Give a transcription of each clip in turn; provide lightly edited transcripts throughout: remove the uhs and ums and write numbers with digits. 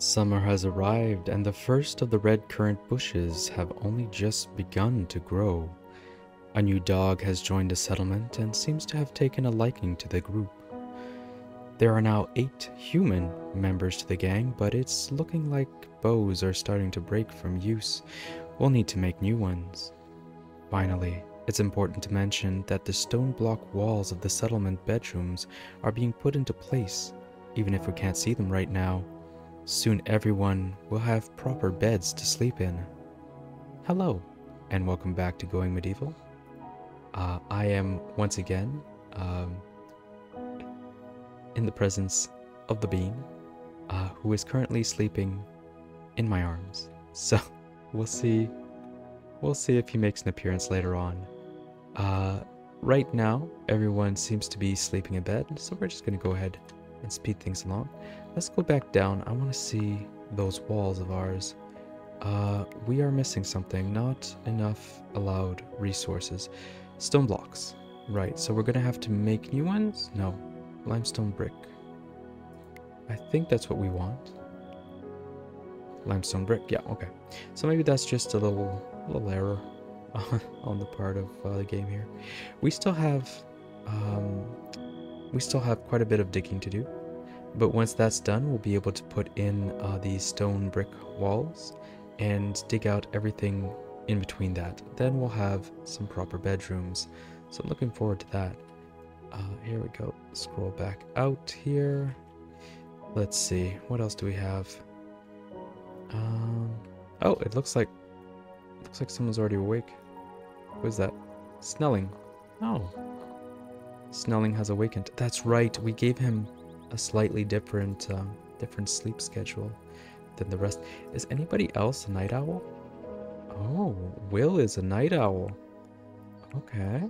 Summer has arrived, and the first of the red currant bushes have only just begun to grow. A new dog has joined the settlement and seems to have taken a liking to the group. There are now 8 human members to the gang, but it's looking like bows are starting to break from use. We'll need to make new ones. Finally, it's important to mention that the stone block walls of the settlement bedrooms are being put into place, even if we can't see them right now. Soon everyone will have proper beds to sleep in. Hello, and welcome back to Going Medieval. I am once again in the presence of the bean, who is currently sleeping in my arms. So we'll see if he makes an appearance later on. Right now, everyone seems to be sleeping in bed, so we're just going to go ahead and speed things along. Let's go back down. I want to see those walls of ours. We are missing something. Not enough allowed resources. Stone blocks. Right, so we're going to have to make new ones? No. Limestone brick. I think that's what we want. Limestone brick. Yeah, okay. So maybe that's just a little error on the part of the game here. We still have quite a bit of digging to do. But once that's done, we'll be able to put in these stone brick walls and dig out everything in between that. Then we'll have some proper bedrooms. So I'm looking forward to that. Here we go. Scroll back out here. Let's see. What else do we have? Oh, it looks like someone's already awake. Who is that? Snelling. Oh. Snelling has awakened. That's right. We gave him a slightly different sleep schedule than the rest. Is anybody else a night owl? Oh, Will is a night owl. Okay.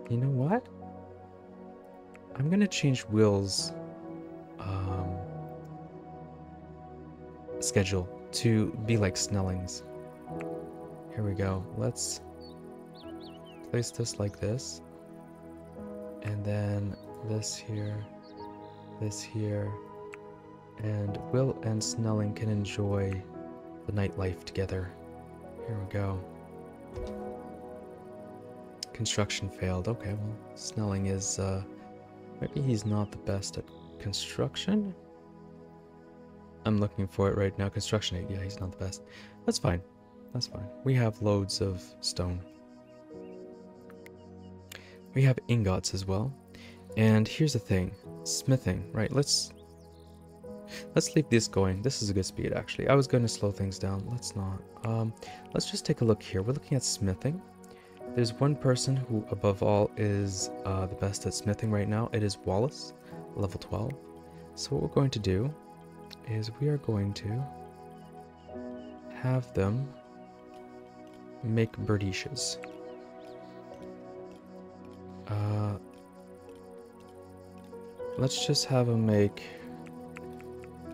You know what? I'm gonna change Will's schedule to be like Snelling's. Here we go. Let's place this like this. And then this here. This here, and Will and Snelling can enjoy the nightlife together. Here we go. Construction failed. Okay, well, Snelling is, maybe he's not the best at construction? I'm looking for it right now. Construction 8, yeah, he's not the best. That's fine. That's fine. We have loads of stone. We have ingots as well. And here's the thing. Smithing, right? Let's leave this going. This is a good speed, actually. I was going to slow things down. Let's not. Let's just take a look here. We're looking at smithing. There's one person who, above all, is the best at smithing right now. It is Wallace, level 12. So what we're going to do is we are going to have them make burdishes. Let's just have them make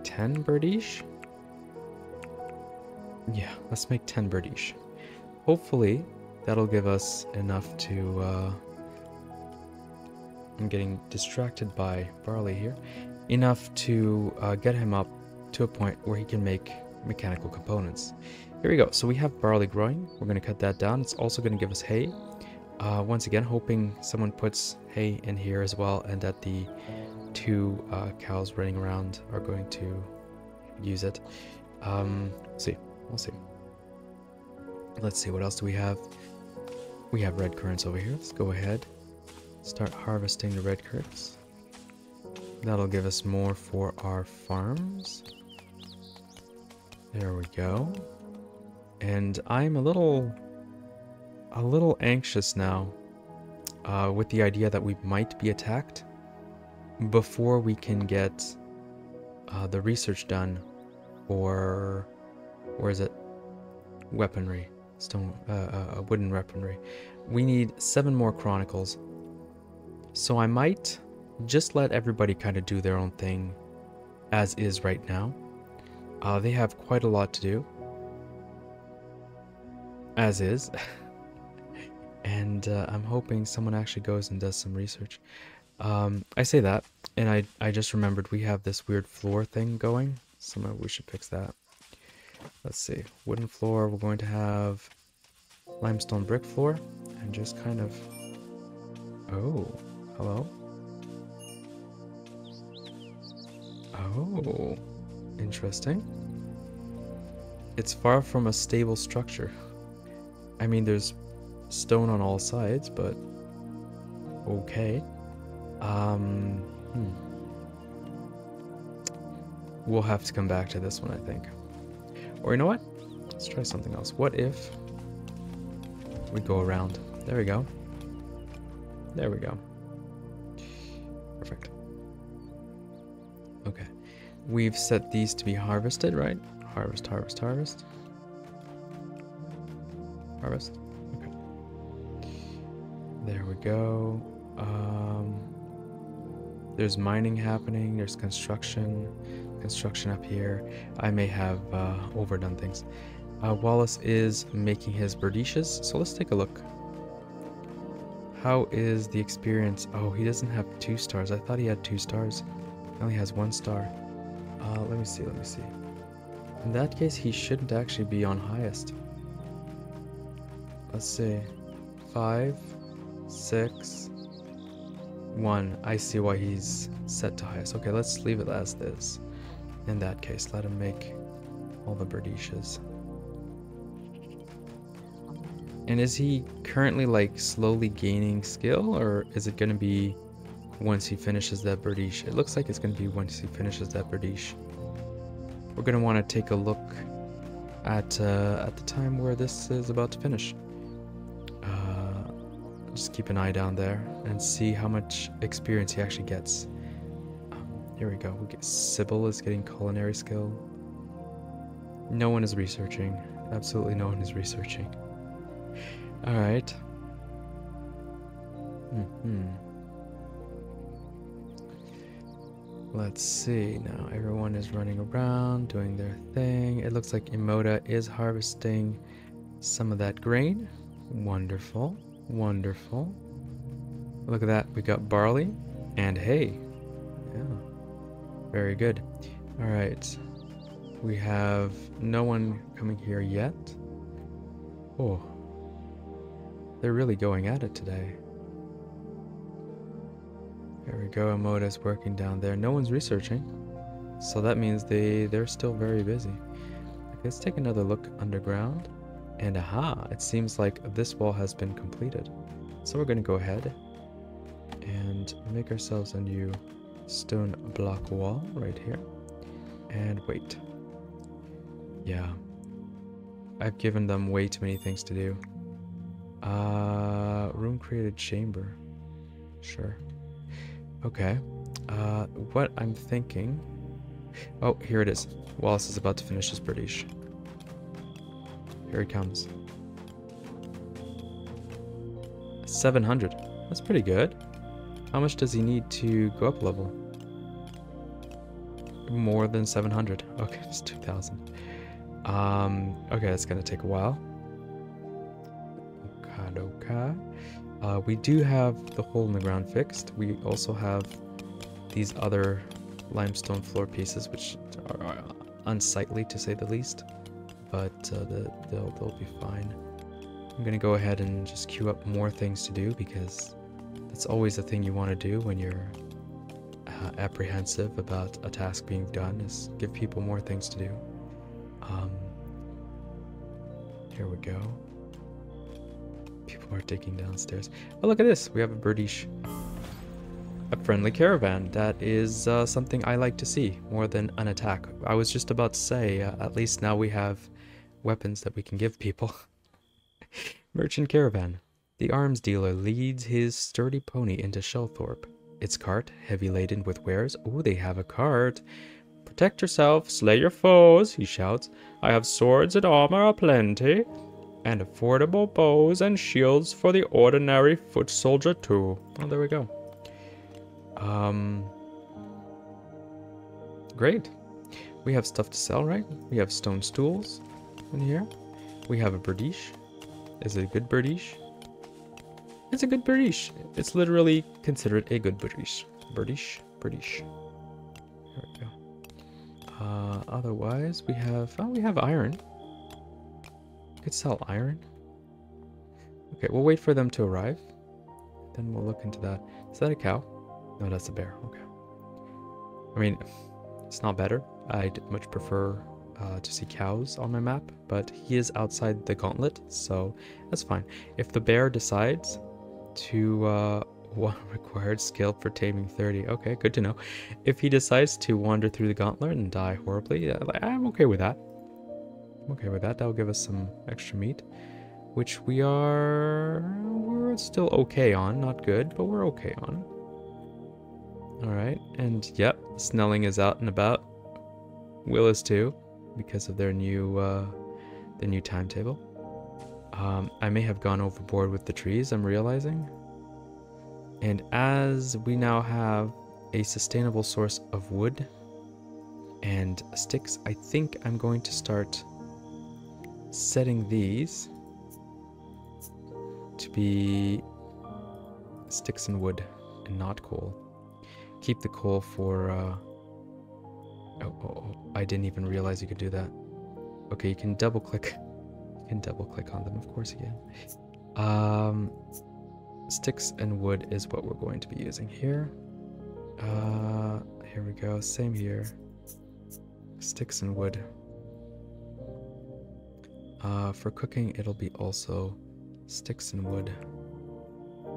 10 birdish. Yeah, let's make 10 birdish. Hopefully, that'll give us enough to... I'm getting distracted by Barley here. Enough to get him up to a point where he can make mechanical components. Here we go. So we have barley growing. We're going to cut that down. It's also going to give us hay. Once again, hoping someone puts hay in here as well, and that the 2 cows running around are going to use it. See. We'll see. Let's see, what else do we have? We have red currants over here. Let's go ahead. Start harvesting the red currants. That'll give us more for our farms. There we go. And I'm a little anxious now with the idea that we might be attacked before we can get the research done for, where is it? Weaponry. Stone, wooden weaponry. We need 7 more chronicles. So I might just let everybody kind of do their own thing as is right now. They have quite a lot to do. As is. And I'm hoping someone actually goes and does some research. I say that, and I just remembered we have this weird floor thing going. So we should fix that. Let's see. Wooden floor, we're going to have limestone brick floor. And just kind of... Oh, hello? Oh, interesting. It's far from a stable structure. I mean, there's stone on all sides, but okay. We'll have to come back to this one, I think. Or you know what? Let's try something else. What if we go around? There we go. There we go. Perfect. Okay. We've set these to be harvested, right? Harvest, harvest, harvest. Harvest. Okay. There we go. There's mining happening. There's construction. Construction up here. I may have overdone things. Wallace is making his berdishes, so let's take a look. How is the experience? Oh, he doesn't have 2 stars. I thought he had 2 stars. He only has 1 star. Let me see, let me see. In that case, he shouldn't actually be on highest. Let's see. 5, 6, 1. I see why he's set to highest. Okay, let's leave it as this. In that case, let him make all the berdishes. And is he currently like slowly gaining skill, or is it going to be once he finishes that berdish? It looks like it's going to be once he finishes that berdish. We're going to want to take a look at the time where this is about to finish. Just keep an eye down there and see how much experience he actually gets. Here we go. Sybil is getting culinary skill. No one is researching. Absolutely no one is researching. Alright. Let's see. Now everyone is running around doing their thing. It looks like Emoda is harvesting some of that grain. Wonderful. Wonderful. Look at that. We got barley and hay. Yeah. Very good. Alright. We have no one coming here yet. Oh. They're really going at it today. There we go. Emoda's working down there. No one's researching. So that means they're still very busy. Okay, let's take another look underground. And aha, it seems like this wall has been completed. So we're going to go ahead and make ourselves a new stone block wall right here. And wait. Yeah. I've given them way too many things to do. Room created chamber. Sure. Okay. What I'm thinking... Oh, here it is. Wallace is about to finish his British. Here he comes. 700. That's pretty good. How much does he need to go up level? More than 700. Okay, it's 2,000. Okay, that's gonna take a while. Okay. We do have the hole in the ground fixed. We also have these other limestone floor pieces, which are unsightly to say the least, but they'll be fine. I'm gonna go ahead and just queue up more things to do, because that's always the thing you want to do when you're apprehensive about a task being done, is give people more things to do. Here we go. People are digging downstairs. Oh, look at this. We have a birdish. A friendly caravan. That is something I like to see more than an attack. I was just about to say, at least now we have weapons that we can give people. Merchant caravan. The arms dealer leads his sturdy pony into Shelthorpe. Its cart, heavy laden with wares. Oh, they have a cart. Protect yourself, slay your foes, he shouts. I have swords and armor aplenty, and affordable bows and shields for the ordinary foot soldier too. Oh, there we go. Great. We have stuff to sell, right? We have stone stools in here. We have a berdish. Is it a good berdish? It's a good berdish. It's literally considered a good berdish. Berdish. There we go. Otherwise, we have iron. We could sell iron. Okay, we'll wait for them to arrive. Then we'll look into that. Is that a cow? No, that's a bear. Okay. I mean, it's not better. I'd much prefer to see cows on my map, but he is outside the gauntlet, so that's fine. If the bear decides to required skill for taming 30, okay, good to know. If he decides to wander through the gauntlet and die horribly, I'm okay with that. I'm okay with that. That'll give us some extra meat, which we're still okay on. Not good, but we're okay on. All right, and yep, Snelling is out and about. Will is too, because of their new timetable. I may have gone overboard with the trees, I'm realizing. And as we now have a sustainable source of wood and sticks, I think I'm going to start setting these to be sticks and wood and not coal. Keep the coal for I didn't even realize you could do that. Okay, you can double click. You can double click on them, of course you can. Sticks and wood is what we're going to be using here. Here we go, same here. Sticks and wood. For cooking, it'll be also sticks and wood.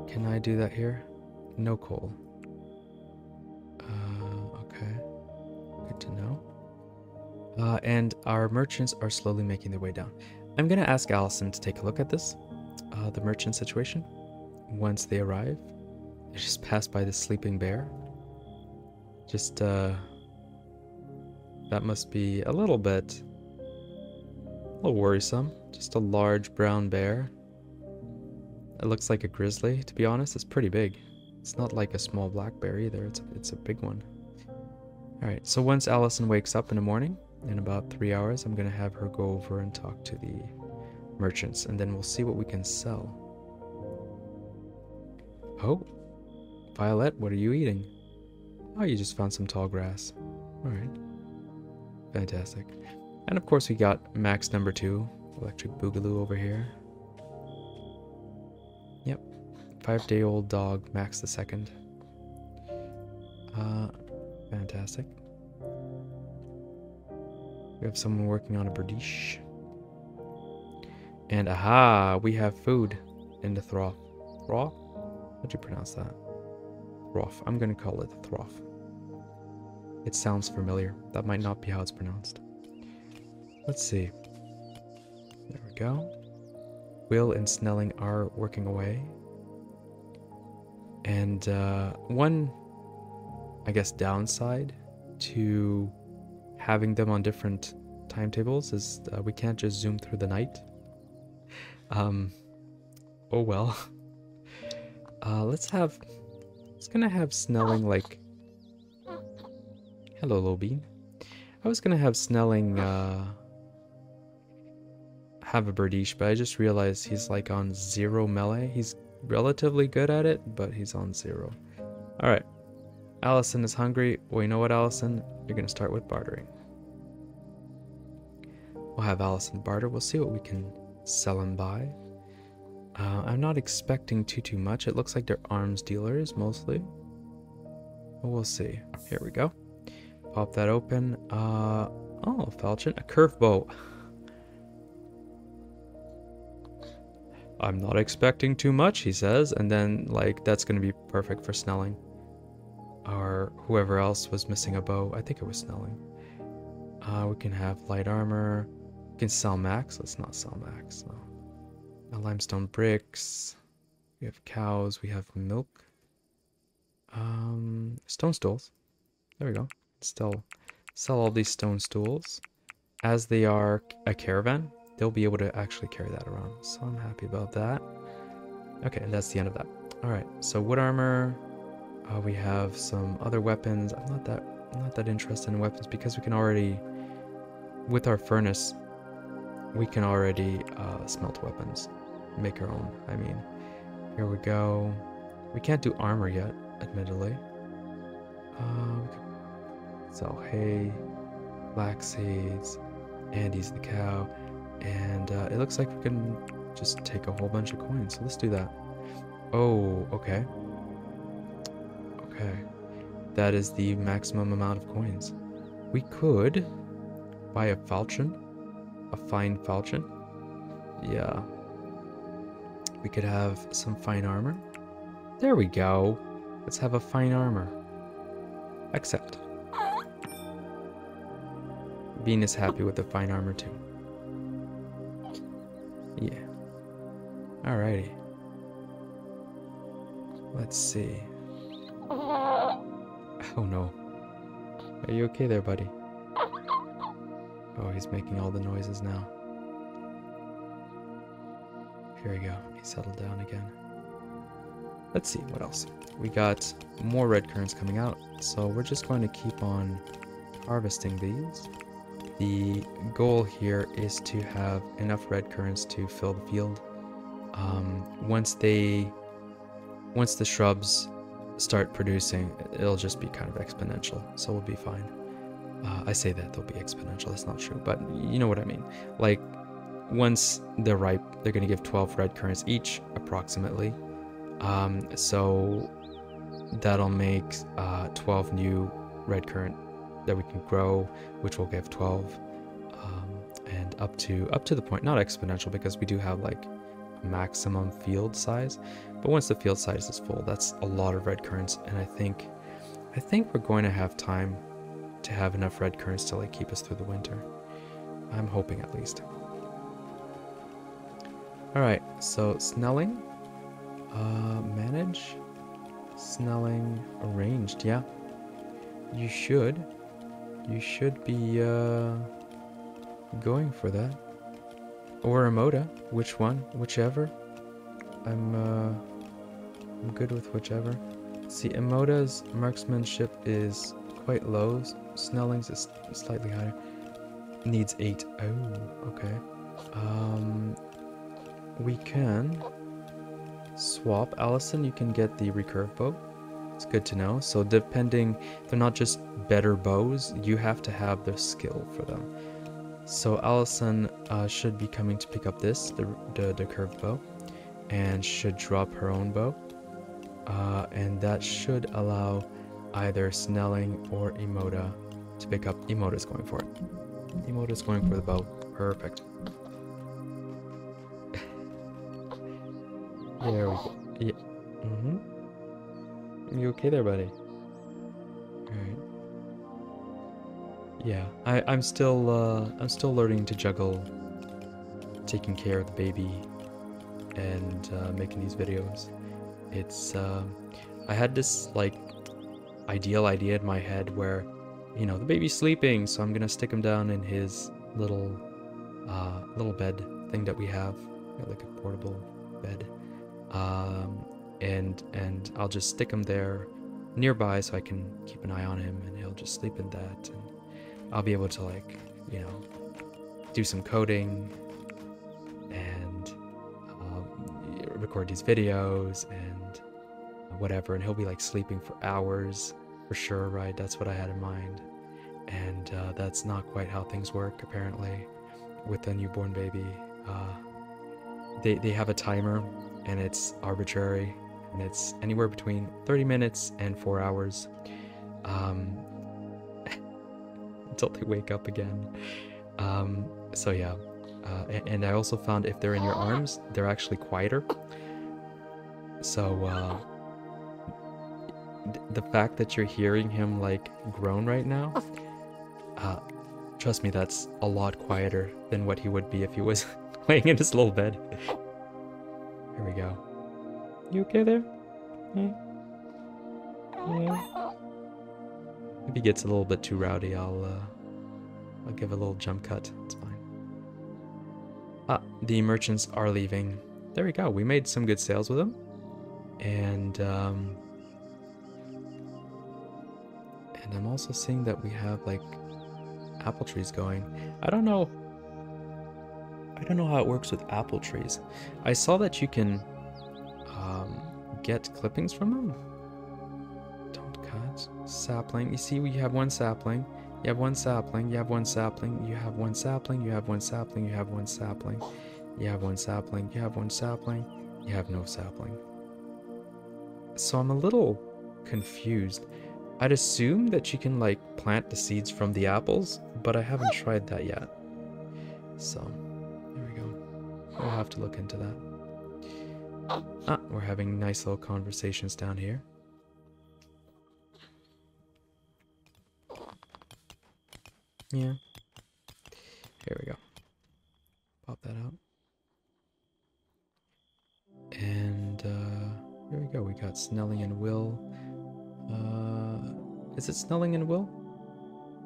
Can I do that here? No coal. Okay. Good to know. And our merchants are slowly making their way down. I'm gonna ask Alison to take a look at this, the merchant situation. Once they arrive, they just pass by the sleeping bear. Just, that must be a little worrisome. Just a large brown bear. It looks like a grizzly, to be honest. It's pretty big. It's not like a small black bear either. It's a big one. Alright, so once Alison wakes up in the morning, in about 3 hours, I'm gonna have her go over and talk to the merchants, and then we'll see what we can sell. Oh, Violet, what are you eating? Oh, you just found some tall grass. Alright. Fantastic. And of course we got Max number 2, Electric Boogaloo over here. Yep. 5-day-old dog, Max the 2nd. Fantastic. We have someone working on a Berdish. And aha, we have food in the Throff. Throff? How'd you pronounce that? Throff. I'm gonna call it Throff. It sounds familiar. That might not be how it's pronounced. Let's see. There we go. Will and Snelling are working away. And one, I guess, downside to having them on different timetables is we can't just zoom through the night. Oh well. Let's gonna have Snelling like... Hello, Lobine. I was gonna have Snelling have a Berdish, but I just realized he's like on 0 melee. He's relatively good at it, but he's on 0. Alright. Alison is hungry. Well, you know what, Alison? You're gonna start with bartering. We'll have Alison barter. We'll see what we can sell and buy. I'm not expecting too much. It looks like they're arms dealers mostly. But we'll see. Here we go. Pop that open. Oh, falchion, a curved bow. I'm not expecting too much, he says, and then like that's gonna be perfect for Snelling. Or whoever else was missing a bow. I think it was Snelling. We can have light armor. We can sell Max. Let's not sell Max. No. Limestone bricks. We have cows. We have milk. Stone stools. There we go. Still sell all these stone stools. As they are a caravan, they'll be able to actually carry that around. So I'm happy about that. Okay, and that's the end of that. Alright, so wood armor. We have some other weapons. I'm not that interested in weapons because we can already, with our furnace, we can already smelt weapons. Make our own. I mean, here we go. We can't do armor yet, admittedly. So hay. Black seeds. Andy's the cow. And it looks like we can just take a whole bunch of coins. So let's do that. Oh, okay. Okay. That is the maximum amount of coins. We could buy a falchion. A fine falchion. Yeah. We could have some fine armor. There we go. Let's have a fine armor. Accept. Bean is happy with the fine armor too. Yeah. Alrighty. Let's see. Oh no. Are you okay there, buddy? Oh, he's making all the noises now. Here we go. He settled down again. Let's see, what else? We got more red currants coming out, so we're just going to keep on harvesting these. The goal here is to have enough red currants to fill the field. Once the shrubs start producing, it'll just be kind of exponential, so we'll be fine. I say that they'll be exponential, that's not true, but you know what I mean. Like, once they're ripe, they're going to give 12 red currants each, approximately. So that'll make 12 new red currant that we can grow, which will give 12, and up to the point, not exponential, because we do have like maximum field size, but once the field size is full, that's a lot of red currants, and I think we're going to have time to have enough red currants to like keep us through the winter. I'm hoping, at least. All right, so Snelling, manage, Snelling arranged. Yeah, you should be going for that, or Emoda, which one, whichever. I'm good with whichever. See, Emoda's marksmanship is quite low. Snelling's is slightly higher. Needs 8. Oh, okay. We can swap. Alison, you can get the recurve bow. It's good to know. So depending, they're not just better bows, you have to have the skill for them. So Alison should be coming to pick up this, the curved bow, and should drop her own bow. And that should allow either Snelling or Emoda to pick up. Emoda's going for it. Emoda's going for the bow. Perfect. There we go. Yeah. You okay there, buddy? Alright. Yeah, I'm still learning to juggle taking care of the baby and making these videos. It's I had this like ideal idea in my head where, you know, the baby's sleeping, so I'm gonna stick him down in his little bed thing that we have, like a portable bed, and I'll just stick him there nearby so I can keep an eye on him, and he'll just sleep in that, and I'll be able to, like, you know, do some coding and record these videos and whatever, and he'll be like sleeping for hours for sure, right? That's what I had in mind, and that's not quite how things work apparently with a newborn baby. They have a timer, and it's arbitrary, and it's anywhere between 30 minutes and 4 hours until they wake up again. So yeah, and I also found if they're in your arms, they're actually quieter. So the fact that you're hearing him like groan right now, trust me, that's a lot quieter than what he would be if he was laying in his little bed. Here we go. You okay there? Yeah. Yeah. If he gets a little bit too rowdy, I'll give a little jump cut. It's fine. Ah, the merchants are leaving. There we go. We made some good sales with them, and I'm also seeing that we have like apple trees going. I don't know how it works with apple trees. I saw that you can get clippings from them. Don't cut. Sapling. You see, we have one sapling. You have one sapling, you have one sapling, you have one sapling, you have one sapling, you have one sapling, you have one sapling, you have one sapling, you have no sapling. So I'm a little confused. I'd assume that you can like plant the seeds from the apples, but I haven't tried that yet. So, there we go. We'll have to look into that. Ah, we're having nice little conversations down here. Yeah. Here we go. Pop that out. And here we go. We got Snelling and Will. Is it Snelling and Will?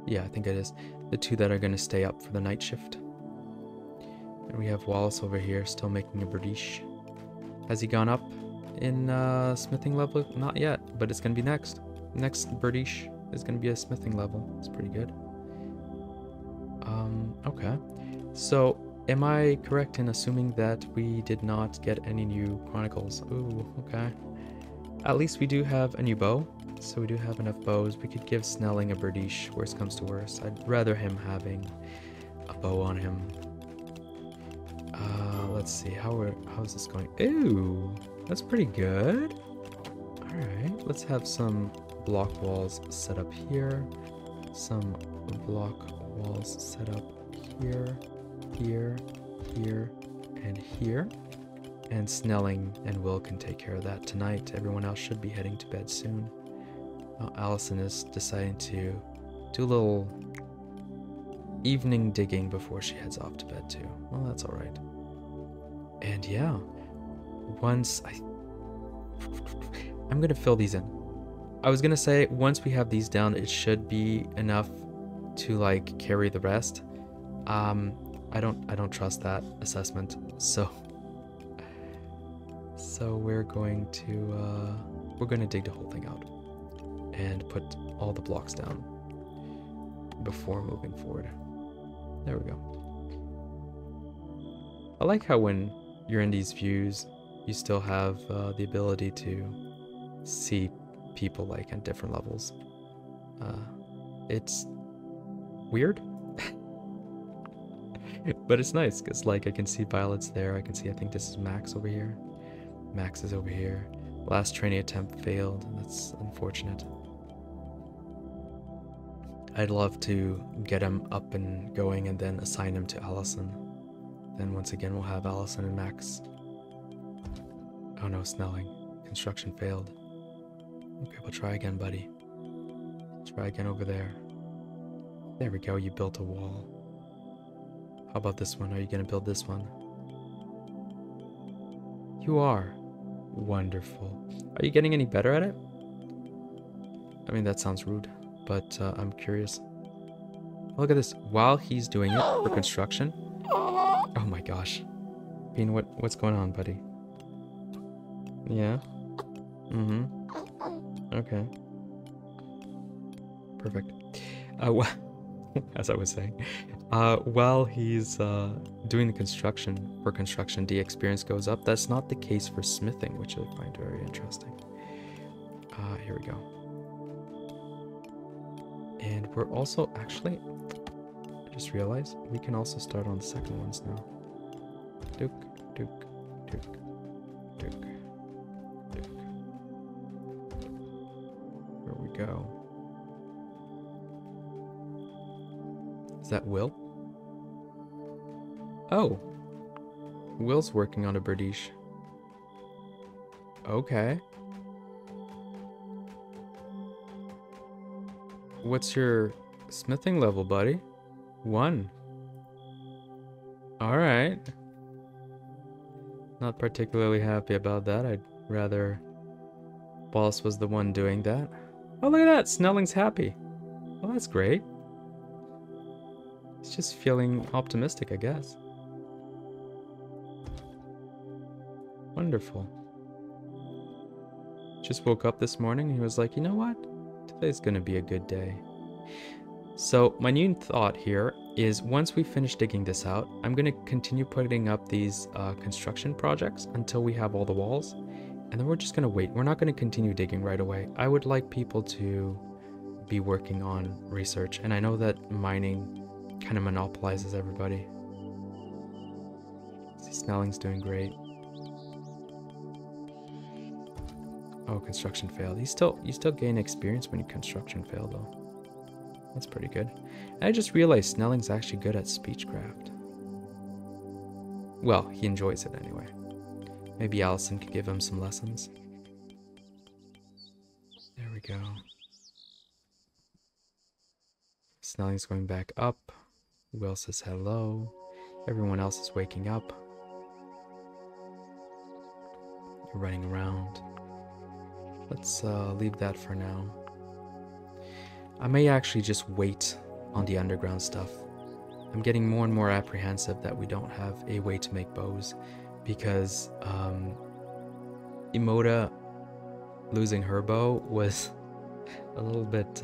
Yeah, I think it is. The two that are going to stay up for the night shift. And we have Wallace over here still making a brioche. Has he gone up in smithing level? Not yet, but it's going to be next. Next brioche is going to be a smithing level. It's pretty good. Okay. So, am I correct in assuming that we did not get any new chronicles? Ooh, okay. At least we do have a new bow. So we do have enough bows. We could give Snelling a brioche, worst comes to worst. I'd rather him having a bow on him. Let's see, how's this going? Ooh, that's pretty good. Alright, let's have some block walls set up here. Some block walls set up here, here, here, and here. And Snelling and Will can take care of that tonight. Everyone else should be heading to bed soon. Alison is deciding to do a little evening digging before she heads off to bed too. Well, that's alright. And yeah, I'm gonna fill these in. I was gonna say once we have these down, it should be enough to like carry the rest. I don't trust that assessment. So we're going to dig the whole thing out and put all the blocks down before moving forward. There we go. I like how when you're in these views, you still have the ability to see people like at different levels. It's weird, but it's nice because like I can see Violet's there. I can see, I think this is Max over here. Max is over here. Last training attempt failed. That's unfortunate. I'd love to get him up and going and then assign him to Alison. Then once again we'll have Alison and Max. Oh no, Snelling. Construction failed. Okay, we'll try again, buddy. Try again over there. There we go, you built a wall. How about this one? Are you gonna build this one? You are. Wonderful. Are you getting any better at it? I mean, that sounds rude, but I'm curious. Look at this. While he's doing it for construction. Oh my gosh. Bean, what's going on, buddy? Yeah? Mm-hmm. Okay. Perfect. As I was saying, while he's doing the construction, for construction, the experience goes up. That's not the case for smithing, which I find very interesting. Here we go. And we're also, actually, I just realized, we can also start on the second ones now. Duke, Duke, Duke, Duke, Duke. Here we go. Is that Will? Oh. Will's working on a brioche. Okay. What's your smithing level, buddy? 1. Alright. Not particularly happy about that. I'd rather Boss was the one doing that. Oh, look at that! Snelling's happy. Well, that's great. He's just feeling optimistic, I guess. Wonderful. Just woke up this morning and he was like, you know what? Today's gonna be a good day. So my new thought here is once we finish digging this out, I'm gonna continue putting up these construction projects until we have all the walls. And then we're just gonna wait. We're not gonna continue digging right away. I would like people to be working on research. And I know that mining kind of monopolizes everybody. See, Snelling's doing great. Oh, construction failed. You still gain experience when you construction fail though. That's pretty good. And I just realized Snelling's actually good at speechcraft. Well, he enjoys it anyway. Maybe Alison could give him some lessons. There we go. Snelling's going back up. Who else says hello? Everyone else is waking up. You're running around. Let's leave that for now. I may actually just wait on the underground stuff. I'm getting more and more apprehensive that we don't have a way to make bows, because Emoda losing her bow was a little bit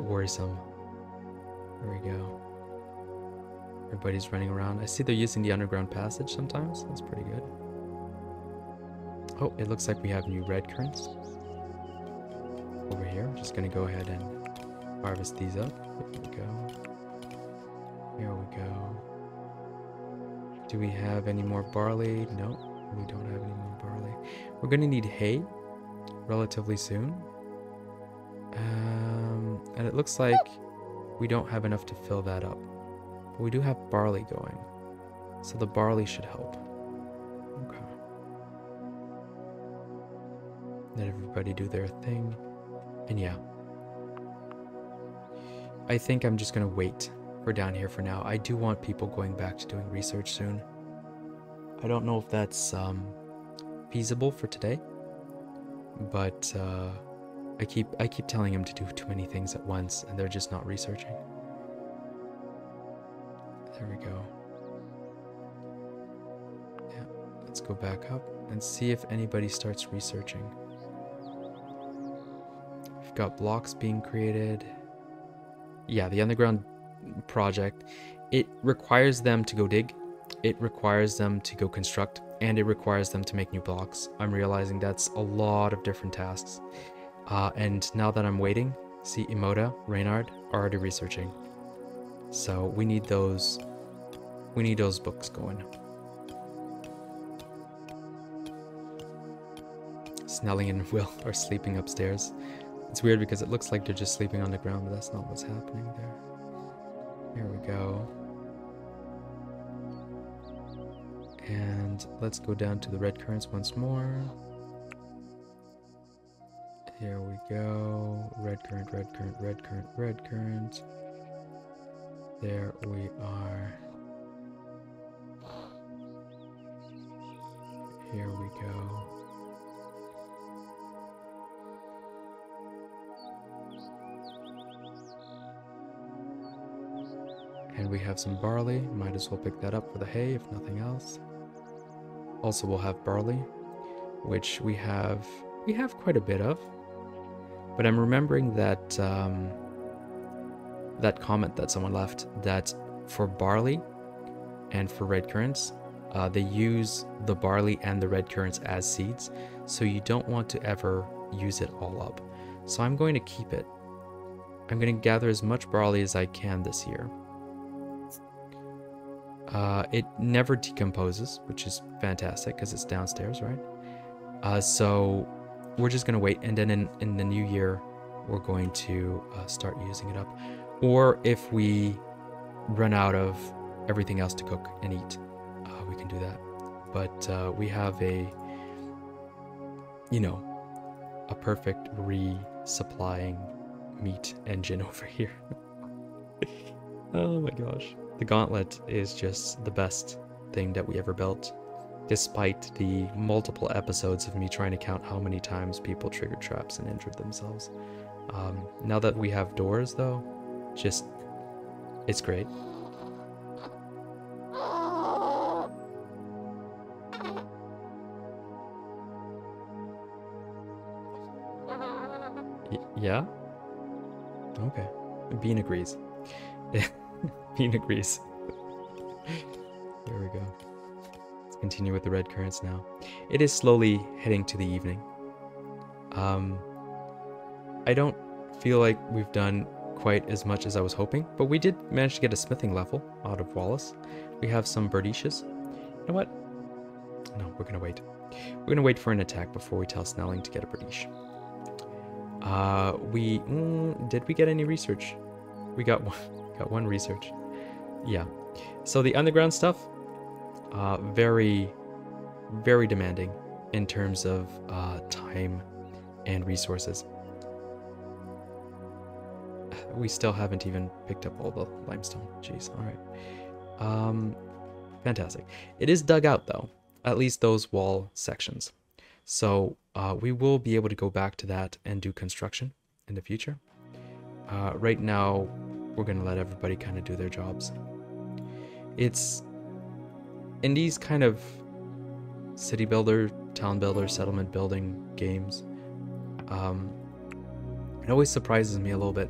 worrisome. There we go. Everybody's running around. I see they're using the underground passage sometimes. That's pretty good. Oh, it looks like we have new red currants over here. I'm just gonna go ahead and harvest these up. Here we go. Here we go. Do we have any more barley? No, we don't have any more barley. We're gonna need hay relatively soon. And it looks like we don't have enough to fill that up. But we do have barley going. So the barley should help. Okay. Let everybody do their thing. And yeah. I think I'm just gonna wait for down here for now. I do want people going back to doing research soon. I don't know if that's feasible for today, but I keep telling them to do too many things at once, and they're just not researching. There we go. Yeah, let's go back up and see if anybody starts researching. We've got blocks being created. Yeah, the underground project, it requires them to go dig, it requires them to go construct, and it requires them to make new blocks. I'm realizing that's a lot of different tasks. And now that I'm waiting, see Emoda, Reynard are already researching. So we need those books going. Snelling and Will are sleeping upstairs. It's weird because it looks like they're just sleeping on the ground, but that's not what's happening there. Here we go. And let's go down to the red currants once more. Here we go. Red currant, red currant, red currant, red currant. There we are. Here we go. And we have some barley. Might as well pick that up for the hay, if nothing else. Also, we'll have barley, which we have quite a bit of. But I'm remembering that that comment that someone left, that for barley and for red currants, they use the barley and the red currants as seeds, so you don't want to ever use it all up. So I'm going to keep it. I'm going to gather as much barley as I can this year. It never decomposes, which is fantastic because it's downstairs, right? So we're just going to wait, and then in the new year, we're going to start using it up. Or if we run out of everything else to cook and eat, we can do that. But we have a perfect resupplying meat engine over here. Oh my gosh. The gauntlet is just the best thing that we ever built, despite the multiple episodes of me trying to count how many times people triggered traps and injured themselves. Now that we have doors, though, it's great. Yeah? Okay. Bean agrees. Bean agrees. There we go. Let's continue with the red currants now. It is slowly heading to the evening. I don't feel like we've done quite as much as I was hoping, but we did manage to get a smithing level out of Wallace. We have some birdishes. You know what? No, we're gonna wait. We're gonna wait for an attack before we tell Snelling to get a birdish. Did we get any research? We got one research. Yeah. So the underground stuff, very, very demanding in terms of time and resources. We still haven't even picked up all the limestone. Jeez. All right. Fantastic. It is dug out though, at least those wall sections. So we will be able to go back to that and do construction in the future. Right now, we're going to let everybody kind of do their jobs. It's in these kind of city builder, town builder, settlement building games. It always surprises me a little bit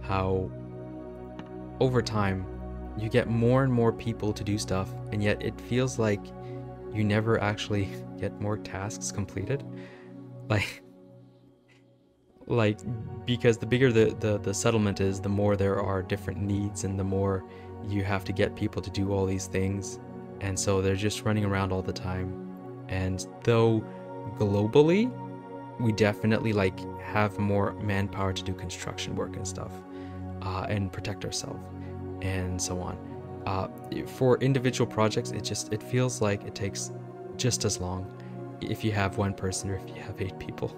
how over time you get more and more people to do stuff, and yet it feels like you never actually get more tasks completed. Like because the bigger the settlement is, the more there are different needs and the more you have to get people to do all these things, and so they're just running around all the time. And though globally we definitely like have more manpower to do construction work and stuff, and protect ourselves and so on, for individual projects it feels like it takes just as long if you have one person or if you have 8 people.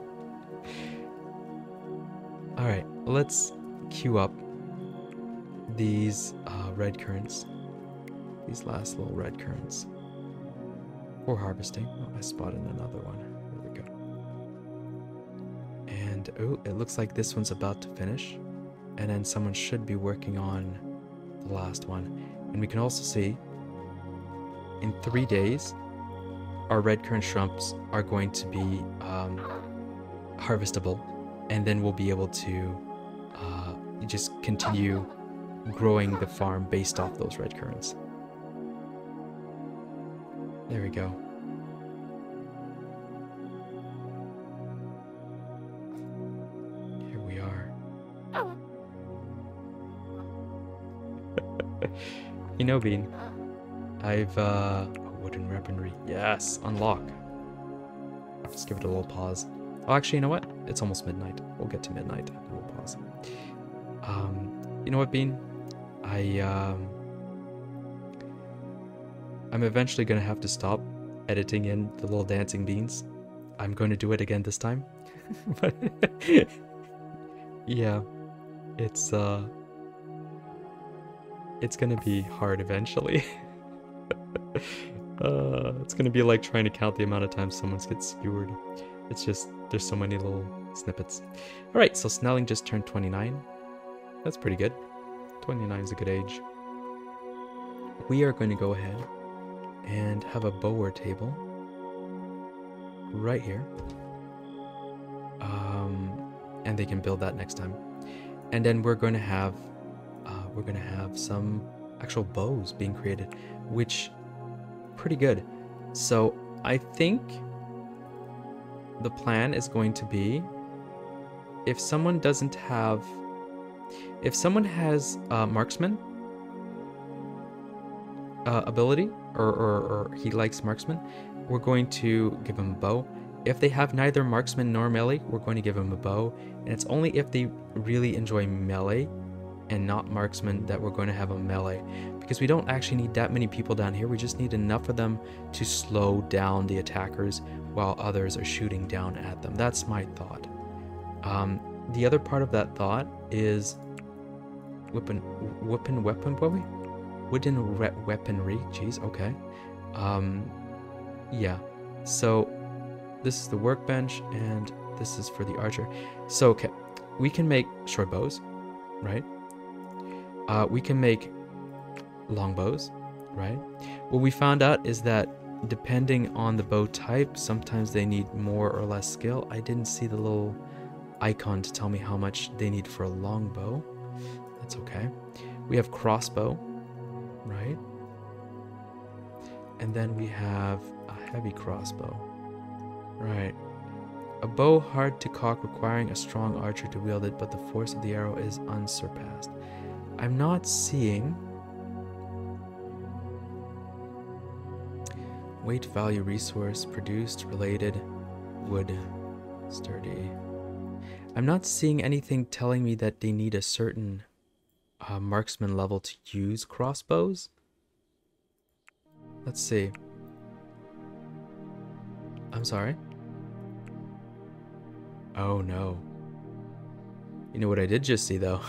All right, let's queue up these red currants, these last little red currants for harvesting. Oh, I spotted another one. There we go. And oh, it looks like this one's about to finish, and then someone should be working on the last one. And we can also see in 3 days our red currant shrubs are going to be harvestable, and then we'll be able to just continue growing the farm based off those red currants. There we go. Here we are. You know, Bean, I've wooden weaponry. Yes, unlock. Just give it a little pause. Oh, actually, you know what? It's almost midnight. We'll get to midnight and we'll pause. You know what, Bean? I'm eventually gonna have to stop editing in the little dancing beans. I'm going to do it again this time. But yeah, it's gonna be hard eventually. It's gonna be like trying to count the amount of times someone gets skewered. It's just, there's so many little snippets. Alright, so Snelling just turned 29. That's pretty good. 29 is a good age. We are going to go ahead and have a bower table right here. And they can build that next time. And then we're going to have some actual bows being created, which pretty good. So I think the plan is going to be, if someone has marksman ability, or he likes marksman, we're going to give him a bow. If they have neither marksman nor melee, we're going to give them a bow. And it's only if they really enjoy melee and not marksman that we're going to have a melee, because we don't actually need that many people down here. We just need enough of them to slow down the attackers while others are shooting down at them. That's my thought. The other part of that thought is wooden weaponry. Jeez, okay. Yeah. So this is the workbench, and this is for the archer. So okay, we can make short bows, right? We can make long bows, right? What we found out is that depending on the bow type, sometimes they need more or less skill. I didn't see the little icon to tell me how much they need for a long bow. That's okay. We have crossbow, right? And then we have a heavy crossbow, right? A bow hard to cock, requiring a strong archer to wield it, but the force of the arrow is unsurpassed. I'm not seeing... Weight value resource produced related wood sturdy. I'm not seeing anything telling me that they need a certain marksman level to use crossbows. Let's see. I'm sorry. Oh no. You know what I did just see though?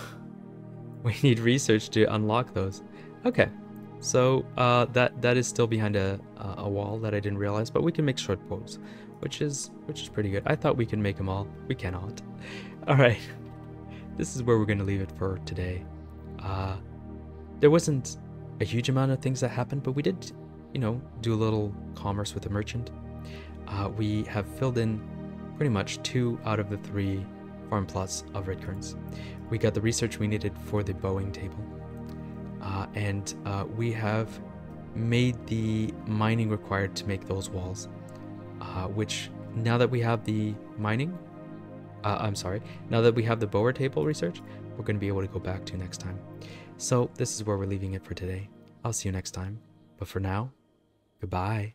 We need research to unlock those. Okay. So that is still behind a wall that I didn't realize, but we can make short bows, which is pretty good. I thought we could make them all. We cannot. All right. This is where we're going to leave it for today. There wasn't a huge amount of things that happened, but we did, you know, do a little commerce with the merchant. We have filled in pretty much 2 out of the 3 farm plots of red currants. We got the research we needed for the bowing table. And we have made the mining required to make those walls, which now that we have the mining, now that we have the bower table research, we're going to be able to go back to next time. So this is where we're leaving it for today. I'll see you next time. But for now, goodbye.